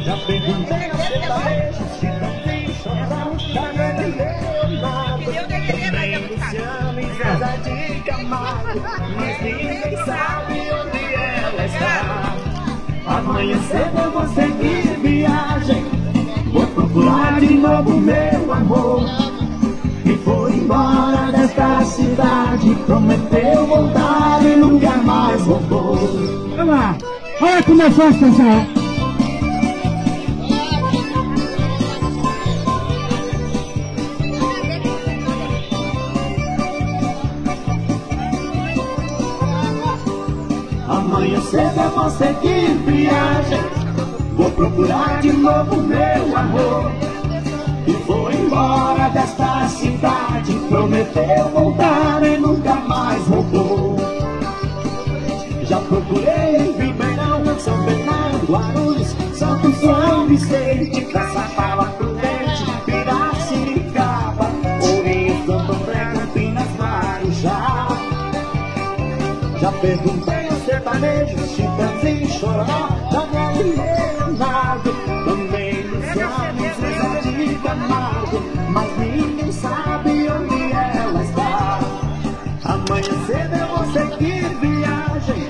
Já perguntei ao sertanejo se também chora um chave de Leonardo. Nem Luciano e Zezé de Camargo, mas ninguém sabe onde ela está. Amanhã cedo eu vou seguir viagem, vou procurar de novo meu amor. E foi embora desta cidade, prometeu voltar e nunca mais voltou. Vamos lá, olha como é fácil pensar. Amanhã cedo eu vou seguir viagem, vou procurar de novo meu amor. E foi embora desta cidade, prometeu voltar e nunca mais voltou. Já procurei em Ribeirão, São Bernardo, Guarulhos, Santo São Vicente, Caçapava, Prudente, Piracicaba, Ourinhos, Santo André, Campinas, Marujá. Já perguntei ao sertanejo, Chitãozinho, Chororó, Daniel e Leonardo, também Luciano e Zezé de Camargo, mas ninguém sabe onde ela está. Amanhã cedo eu vou seguir viagem,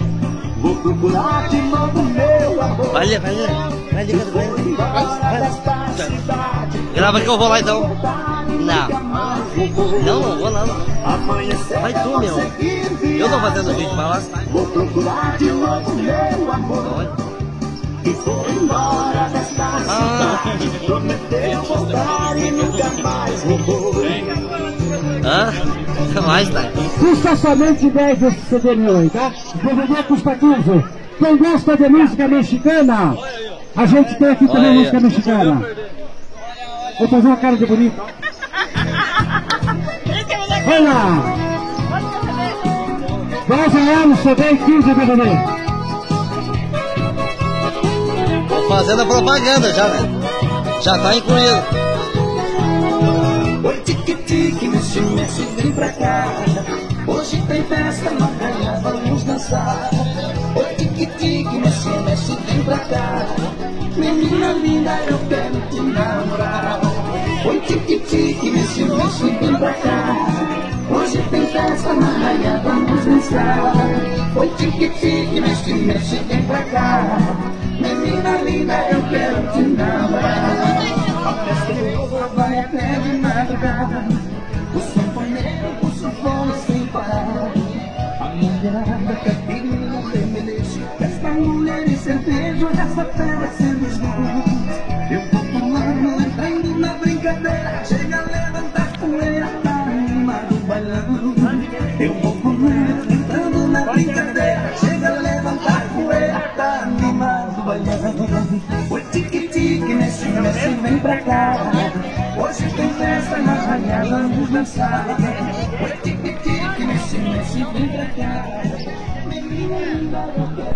vou procurar de novo meu amor. Vai, grava que eu vou lá então. Não vou não. Vai tu, meu. Eu tô fazendo vídeo pra lá. Vou procurar de novo meu amor. E foi embora desta cidade, prometeu voltar e nunca mais voltou. Mais tá. Custa somente 10 esse CD meu aí, tá? O DVD custa 15. Quem gosta de música mexicana, a gente tem aqui também música mexicana. Vou fazer uma cara de bonito. Vai lá! 10 reais, CD e 15 DVD. Tô fazendo a propaganda já, né? Já tá incluído. Oi, tique-tique, mexe, mexe, vem pra cá. Hoje tem festa, Maranhão, vamos dançar. Oi, tique-tique, mexe, mexe, vem pra cá. Menina linda, eu quero te namorar. Oi, tique-tique, mexe, mexe, vem pra cá. Hoje tem festa, Maranhão, vamos dançar. Oi, tique-tique, mexe, mexe, vem pra cá. Menina linda, eu quero te namorar. A festa eu vou, vai até de madrugada. O sanfoneiro, o sanfone sem parar. A mulherada capiga no remeleixo. Esta mulher e cerveja, essa terra sendo escura. Eu vou pulando, entrando na brincadeira. Chega a levantar poeira, tá animado o bailão. Eu vou pulando, entrando na brincadeira. Chega a levantar poeira, tá animado o bailão. Oi, tique-tique, mexe, mexe, vem pra cá. Hoje tem festa na rainha, vamos dançar. Oi, tique-tique, mexe, mexe, vem pra cá. Menina linda, eu quero